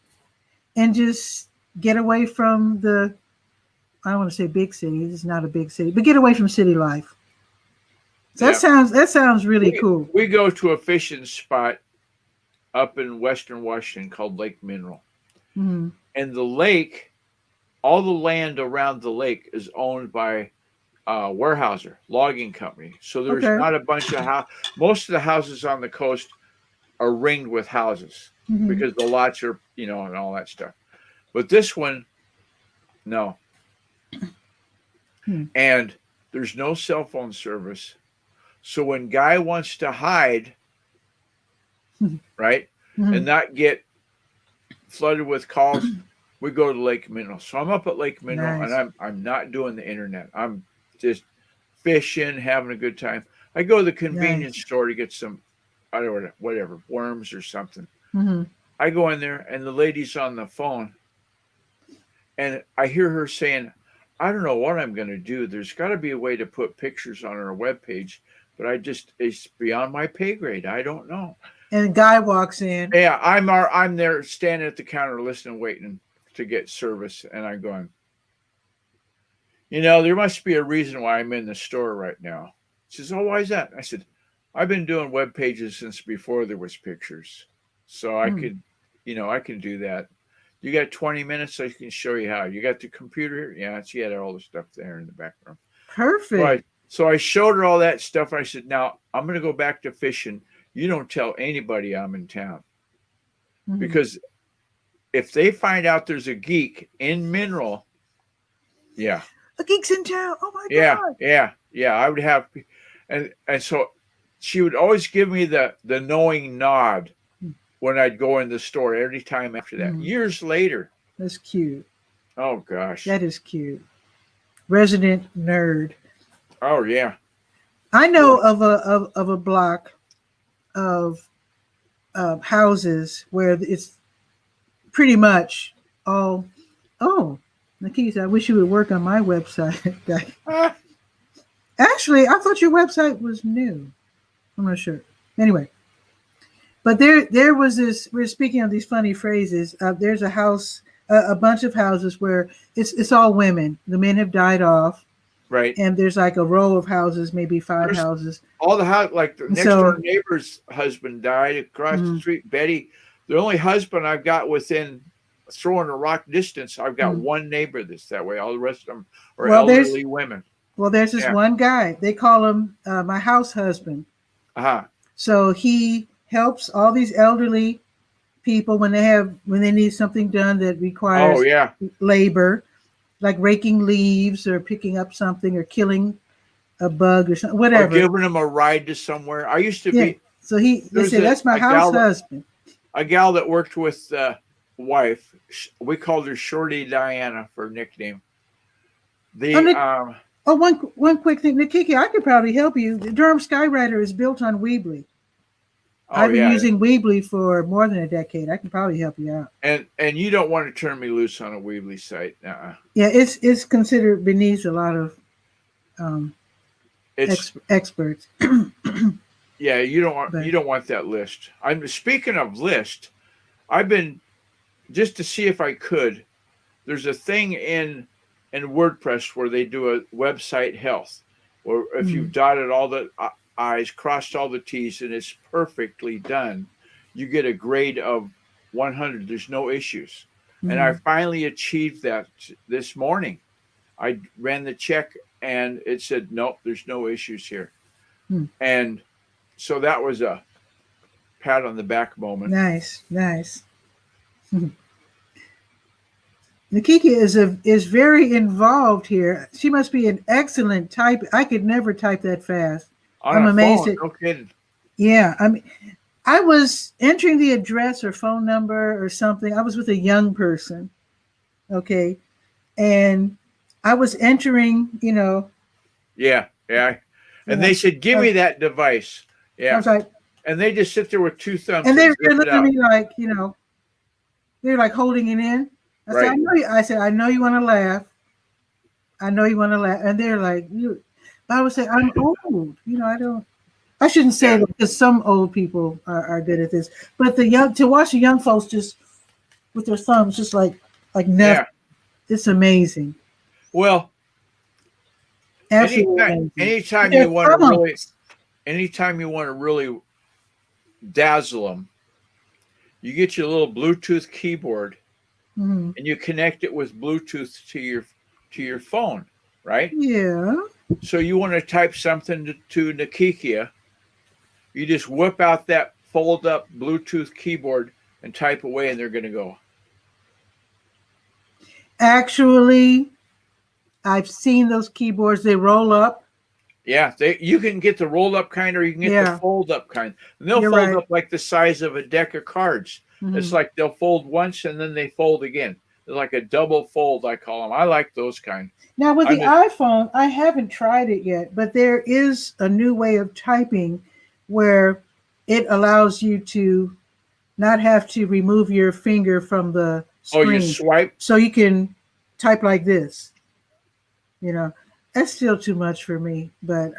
and just get away from the. I don't want to say big cities. It's not a big city, but get away from city life. So that sounds really cool. We go to a fishing spot up in Western Washington called Lake Mineral. And the lake, all the land around the lake is owned by Weyerhaeuser logging company. So there's not a bunch of most of the houses on the coast are ringed with houses because the lots are, and all that stuff. But this one, no. And there's no cell phone service. So when guy wants to hide, right, and not get flooded with calls, we go to Lake Mineral. So I'm up at Lake Mineral, and I'm not doing the internet. I'm just fishing, having a good time. I go to the convenience store to get some, I don't know, whatever, worms or something. I go in there, and the lady's on the phone, and I hear her saying, I don't know what I'm going to do. There's got to be a way to put pictures on our webpage, but it's beyond my pay grade. I don't know. And a guy walks in. Yeah, I'm there standing at the counter listening, waiting to get service. And I'm going, there must be a reason why I'm in the store right now. She says, oh, why is that? I said, I've been doing web pages since before there was pictures. So I could, I can do that. You got 20 minutes, I can show you how. You got the computer here? Yeah, she had all the stuff there in the background. Perfect. So I showed her all that stuff. I said, now I'm going to go back to fishing. You don't tell anybody I'm in town. Because if they find out there's a geek in Mineral, yeah. A geek's in town. Oh my God. Yeah. I would have, and so she would always give me the knowing nod when I'd go in the store every time after that. Years later. That's cute. Oh gosh. That is cute. Resident nerd. Oh yeah. I know of a block of houses where it's pretty much all. Oh, Nikita, I wish you would work on my website. Actually, I thought your website was new. I'm not sure. Anyway, but there was this. We're speaking of these funny phrases. There's a house, a bunch of houses where it's all women. The men have died off. Right. And there's like a row of houses, maybe five houses. All the house, like the next door neighbor's husband died across the street. Betty, the only husband I've got within throwing a rock distance, I've got one neighbor that's that way. All the rest of them are elderly women. Well, there's this one guy. They call him my house husband. So he helps all these elderly people when they need something done that requires labor. Like raking leaves or picking up something or killing a bug or something, whatever. Or giving them a ride to somewhere. I used to be. So they say, that's my house husband. A gal that worked with the wife, we called her Shorty Diana for nickname. One quick thing. Nikiki, I could probably help you. The Durham Skywriter is built on Weebly. I've been using Weebly for more than a decade. I can probably help you out. And you don't want to turn me loose on a Weebly site. Yeah, it's considered beneath a lot of experts. Yeah, you don't want that list. I'm speaking of list. I've been just to see if I could. There's a thing in WordPress where they do a website health, or if you've dotted all the I's, crossed all the T's, and it's perfectly done, you get a grade of 100. There's no issues. And I finally achieved that this morning. I ran the check and it said, nope, there's no issues here. And so that was a pat on the back moment. Nice. Nikiki is very involved here. She must be an excellent typer. I could never type that fast. I'm amazed. No kidding. Yeah, I was entering the address or phone number or something. I was with a young person, okay, and I was entering, Yeah. And they said, give me that device. Yeah. I was like, and they just sit there with two thumbs. And they're looking at me like, they're like holding it in. I said, I know you want to laugh. And they're like, I would say, I'm old. I shouldn't say that because some old people are good at this. But to watch the young folks just with their thumbs, just like nothing. It's amazing. Well, absolutely. Anytime you want to really dazzle them, you get your little Bluetooth keyboard and you connect it with Bluetooth to your phone, right? Yeah. So you want to type something to Nikikia, you just whip out that fold up Bluetooth keyboard and type away, and they're going to go. Actually, I've seen those keyboards. They roll up. Yeah, you can get the roll up kind, or you can get the fold up kind. And they'll fold up like the size of a deck of cards. It's like they'll fold once and then they fold again. They're like a double fold, I call them. I like those kind. Now with the iPhone, I haven't tried it yet, but there is a new way of typing where it allows you to not have to remove your finger from the screen. Oh, you swipe? So you can type like this. That's still too much for me, but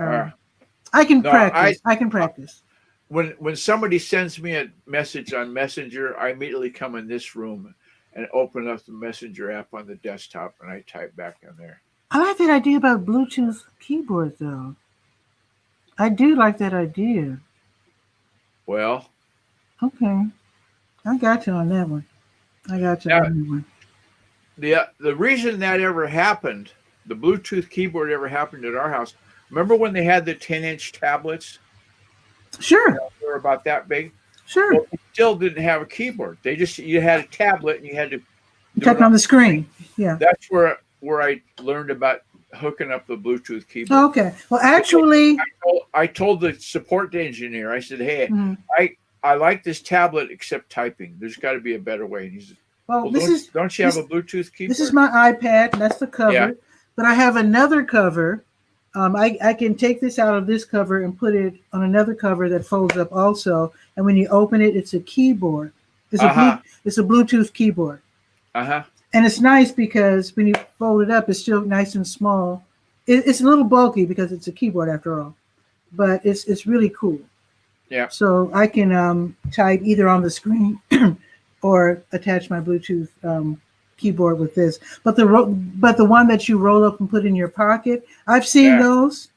I can practice. I can practice. When somebody sends me a message on Messenger, I immediately come in this room and open up the Messenger app on the desktop, and I type back in there. I like that idea about Bluetooth keyboard, though. I do like that idea. Well. Okay. I got you on that one. I got you. Now, the reason that ever happened, the Bluetooth keyboard ever happened at our house. Remember when they had the 10-inch tablets? Sure, They were about that big. sure. Well, they still didn't have a keyboard. You had a tablet and you had to do Type it on the screen. Yeah. That's where I learned about hooking up the Bluetooth keyboard. Oh, okay. Well, actually, I told the support engineer, I said, hey, mhm. I like this tablet except typing. There's got to be a better way. And he said, well, don't you have a Bluetooth keyboard? This is my iPad, and that's the cover. Yeah. But I have another cover. I can take this out of this cover and put it on another cover that folds up also. And when you open it, it's a keyboard. It's a Bluetooth keyboard. Uh-huh. And it's nice because when you fold it up, it's still nice and small. It's a little bulky because it's a keyboard after all, but it's really cool. Yeah. So I can type either on the screen or attach my Bluetooth keyboard with this. But the one that you roll up and put in your pocket, I've seen those,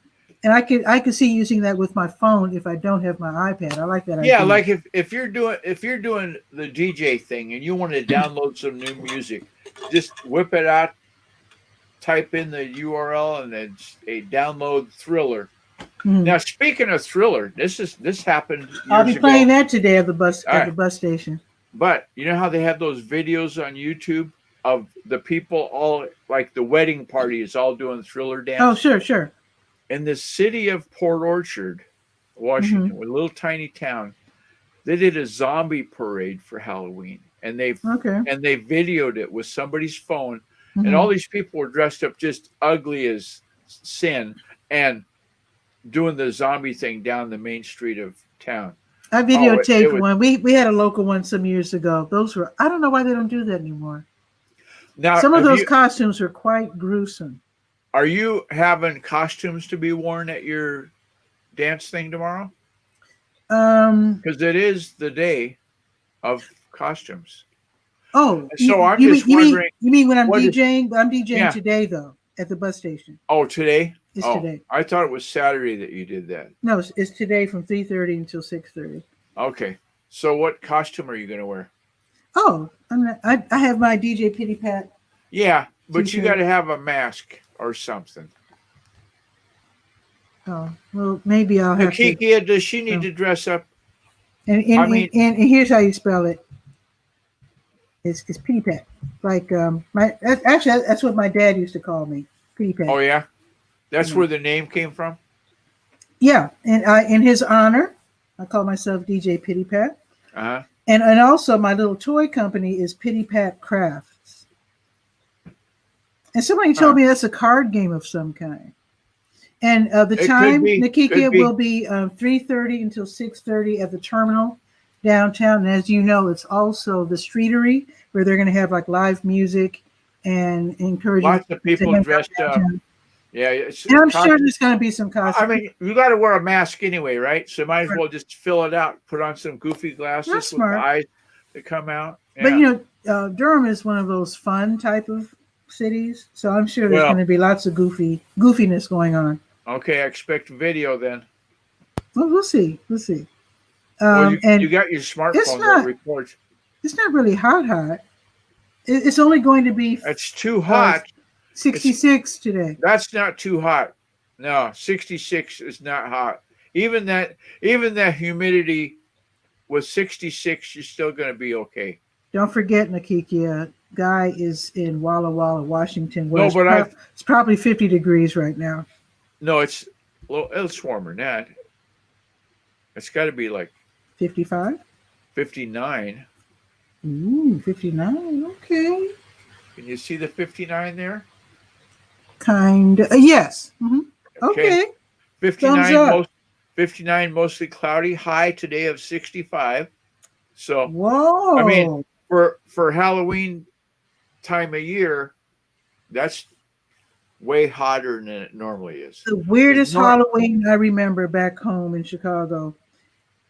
and I could see using that with my phone if I don't have my iPad. I like that idea. Yeah, like if you're doing the DJ thing and you want to download some new music, just whip it out, type in the URL, and then a download Thriller. Mm-hmm. Now, speaking of Thriller, this happened years ago. I'll be playing that today at the bus bus station. But you know how they have those videos on YouTube of the people all like the wedding party is all doing Thriller dance? Oh, sure. In the city of Port Orchard, Washington, a little tiny town, they did a zombie parade for Halloween, and they videoed it with somebody's phone, and all these people were dressed up just ugly as sin and doing the zombie thing down the main street of town. I videotaped one. We had a local one some years ago. Those were, I don't know why they don't do that anymore. Now, some of those costumes were quite gruesome. Are you having costumes to be worn at your dance thing tomorrow? Because it is the day of costumes. Oh, so I'm just wondering. You mean when I'm DJing? I'm DJing today though at the bus station. Oh, today? It's today. I thought it was Saturday that you did that. No, it's today from 3:30 until 6:30. Okay. So what costume are you going to wear? Oh, I have my DJ Pity Pat. Yeah, but you got to have a mask or something. Oh, well, maybe I'll have to. Does she need to dress up? And here's how you spell it. It's Pity Pat. Like that's what my dad used to call me, Pity Pat. Oh yeah, that's where the name came from. Yeah, and in his honor, I call myself DJ Pity Pat. Uh-huh. And also my little toy company is Pity Pat Crafts. And somebody told me that's a card game of some kind. And the time, Nakikia, will be 3:30 until 6:30 at the terminal downtown. And as you know, it's also the streetery where they're going to have like live music and encourage lots of people dressed up. Yeah, and I'm sure there's going to be some costumes. I mean, you got to wear a mask anyway, right? So might as well just fill it out. Put on some goofy glasses with the eyes that come out. Yeah. But you know, Durham is one of those fun type of cities, so I'm sure there's going to be lots of goofiness going on. Okay, I expect video then. Well, we'll see. Well, and you got your smartphone that records. It's not really hot. It's only going to be. It's too hot. 66 today. That's not too hot. No, 66 is not hot. Even that humidity with 66, you're still going to be okay. Don't forget, Nakikia, Guy is in Walla Walla, Washington. Where it's probably 50 degrees right now. No, it's warmer than that. It's got to be like 55? 59. Ooh, 59. Okay. Can you see the 59 there? Kind of. Yes. Mm-hmm. Okay. 59 mostly cloudy. High today of 65. So, whoa. I mean, for Halloween time of year, that's way hotter than it normally is. The weirdest Halloween I remember back home in Chicago.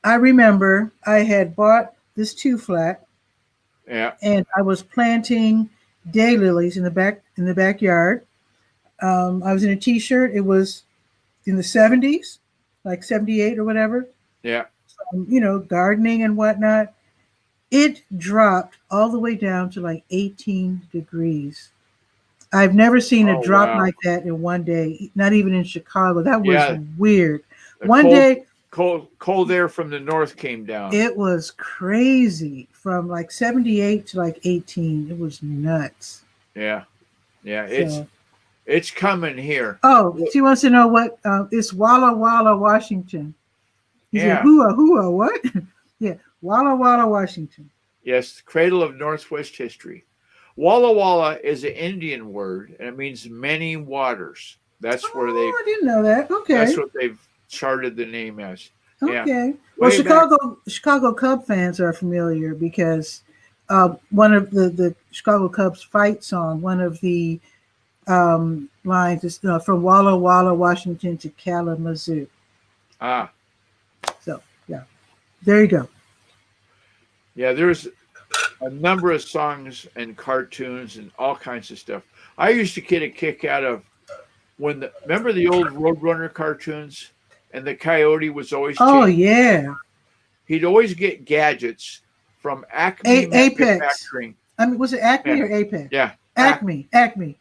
I remember I had bought this 2-flat. Yeah. And I was planting daylilies in the backyard. I was in a t-shirt. It was in the 70s, like 78 or whatever. Yeah. Gardening and whatnot. It dropped all the way down to like 18 degrees. I've never seen a Oh drop wow. like that in one day, not even in Chicago. That was Yeah. weird. The One day, cold air from the north came down. it was crazy from like 78 to like 18. It was nuts. Yeah. Yeah. So, It's coming here. oh, she wants to know what it's Walla Walla, Washington. He said, Yeah. hooah, what? Yeah, Walla Walla, Washington. Yes, the cradle of Northwest history. Walla Walla is an Indian word, and it means many waters. That's where Oh, I didn't know that. Okay. That's what they've charted the name as. Yeah. Okay. Well, Way back. Chicago Cub fans are familiar because one of the Chicago Cubs fight song, one of the lines is from Walla Walla, Washington to Kalamazoo. Ah. So yeah, there you go. Yeah, there's a number of songs and cartoons and all kinds of stuff. I used to get a kick out of remember the old Roadrunner cartoons, and the coyote was always Yeah. He'd always get gadgets from Acme Apex. Manufacturing. I mean, was it Acme or Apex? Yeah. Acme,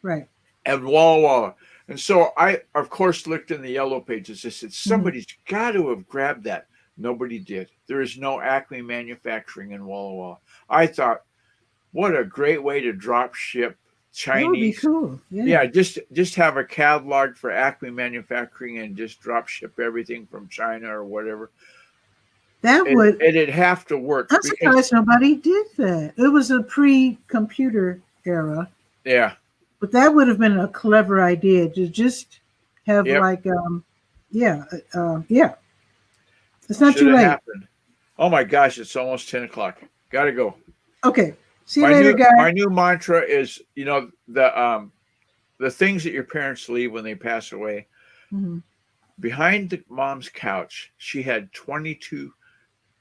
right. And Walla Walla. And so I, of course, looked in the yellow pages. I said, somebody's got to have grabbed that. Nobody did. There is no Acme Manufacturing in Walla Walla. I thought, what a great way to drop ship Chinese. That would be cool. Yeah, just have a catalog for Acme Manufacturing and just drop ship everything from China or whatever. It'd have to work. I'm surprised nobody did that. It was a pre-computer era. Yeah. But that would have been a clever idea to just have like It's not too late. Happened. Oh my gosh, it's almost 10 o'clock. Gotta go. Okay. See you later, guys. My new mantra is, the things that your parents leave when they pass away. Mm-hmm. Behind the mom's couch, she had 22,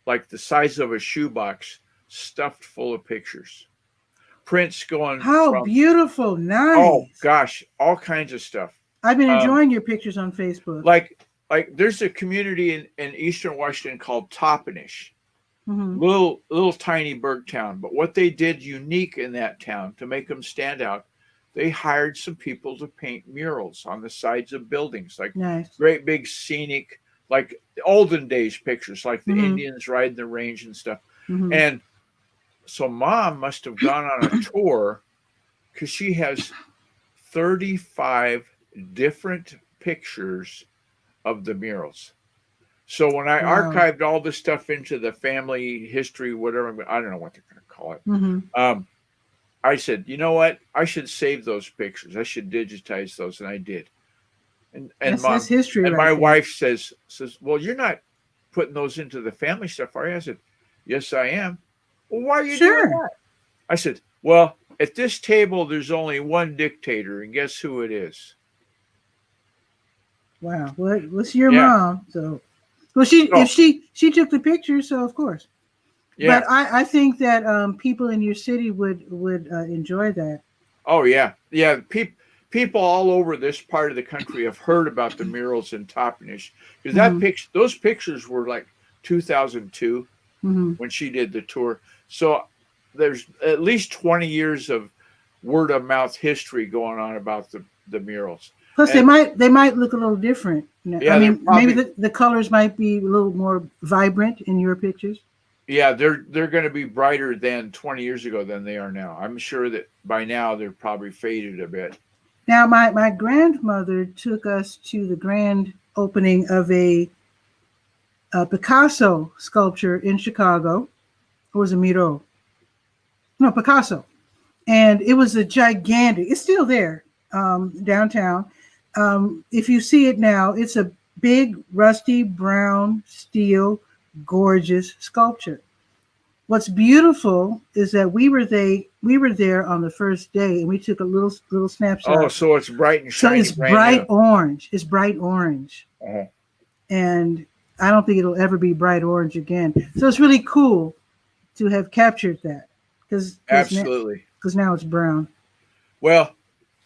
like the size of a shoebox, stuffed full of pictures. Prints going. How beautiful. Nice. Oh gosh, all kinds of stuff. I've been enjoying your pictures on Facebook. Like there's a community in Eastern Washington called 𝗕𝗨𝗟𝗧𝗬. Mm-hmm. Little tiny burg town. But what they did unique in that town to make them stand out, they hired some people to paint murals on the sides of buildings, like great big scenic, like olden days pictures, like the Indians riding the range and stuff. Mm-hmm. And so mom must have gone on a tour because she has 35 different pictures of the murals. So when I archived all this stuff into the family history, whatever, I don't know what they're going to call it. I said, you know what? I should save those pictures. I should digitize those. And I did. And that's history. And my wife says, well, you're not putting those into the family stuff, are you? I said, yes, I am. Well, why are you doing that? I said, well, at this table, there's only one dictator, and guess who it is? Wow. What's your mom? So, well, if she took the picture, so of course. Yeah. But I think that people in your city would enjoy that. Oh yeah, yeah. People all over this part of the country have heard about the murals in 𝗕𝗨𝗟𝗧𝗬 because those pictures were like 2002 when she did the tour. So there's at least 20 years of word of mouth history going on about the murals. Plus, they might look a little different. Yeah, I mean, maybe the colors might be a little more vibrant in your pictures. Yeah, they're going to be brighter than 20 years ago than they are now. I'm sure that by now they're probably faded a bit. Now, my grandmother took us to the grand opening of a Picasso sculpture in Chicago. Or was it Miro? No, Picasso. And it was a gigantic, it's still there downtown. If you see it now, it's a big, rusty brown steel, gorgeous sculpture. What's beautiful is that we were there on the first day, and we took a little snapshot. Oh, so it's bright and shiny. So it's bright orange. It's bright orange, and I don't think it'll ever be bright orange again. So it's really cool to have captured that. Absolutely. Because now it's brown. Well,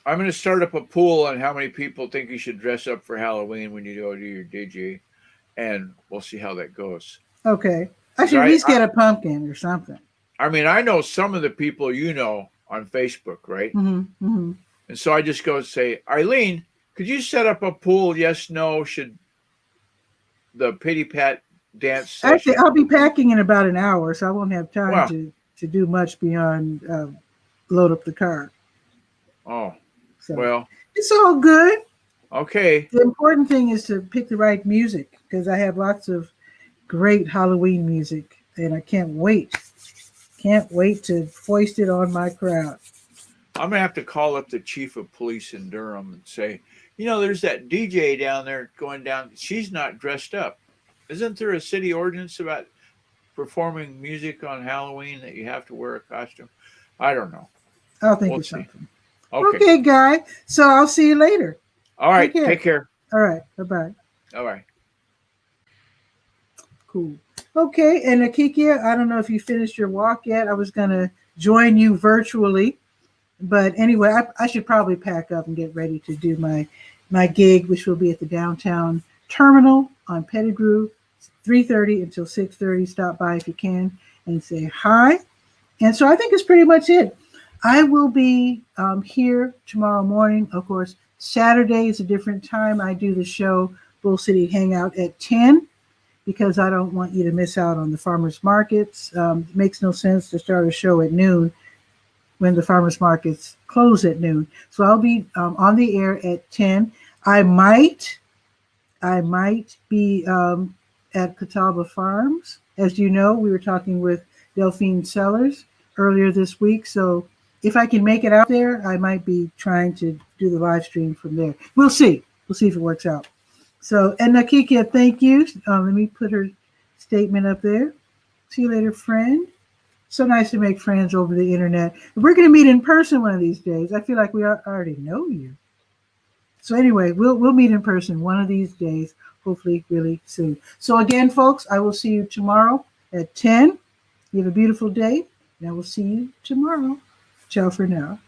I'm going to start up a poll on how many people think you should dress up for Halloween when you go to your DJ, and we'll see how that goes. Okay. I should at least get a pumpkin or something. I mean, I know some of the people you know on Facebook, right? Mm-hmm. And so I just go say, Eileen, could you set up a poll? Yes, no. Should the pity pat dance session? Actually, I'll be packing in about an hour, so I won't have time Wow. to do much beyond load up the car. Oh, So well, it's all good. okay. The important thing is to pick the right music, because I have lots of great Halloween music, and I can't wait to foist it on my crowd. I'm gonna have to call up the chief of police in Durham and say, there's that DJ down there going down. She's not dressed up. Isn't there a city ordinance about performing music on Halloween that you have to wear a costume? I don't know. I'll think We'll of see. something. Okay. Okay, Guy. So I'll see you later. All right. Take care. Take care. All right. Bye-bye. All right. Cool. Okay, and Akikia, I don't know if you finished your walk yet. I was going to join you virtually. But anyway, I should probably pack up and get ready to do my gig, which will be at the downtown terminal on Pettigrew, 3:30 until 6:30. Stop by if you can and say hi. And so I think it's pretty much it. I will be here tomorrow morning. Of course, Saturday is a different time. I do the show Bull City Hangout at 10 because I don't want you to miss out on the farmers markets. It makes no sense to start a show at noon when the farmers markets close at noon. So I'll be on the air at 10. I might be at Catawba Farms. As you know, we were talking with 𝗕𝗨𝗟𝗟 earlier this week. So if I can make it out there, I might be trying to do the live stream from there. We'll see. We'll see if it works out. So, and Nakikia, thank you. Let me put her statement up there. See you later, friend. So nice to make friends over the internet. We're going to meet in person one of these days. I feel like we already know you. So anyway, we'll meet in person one of these days, hopefully really soon. So again, folks, I will see you tomorrow at 10. You have a beautiful day, and I will see you tomorrow. Ciao for now.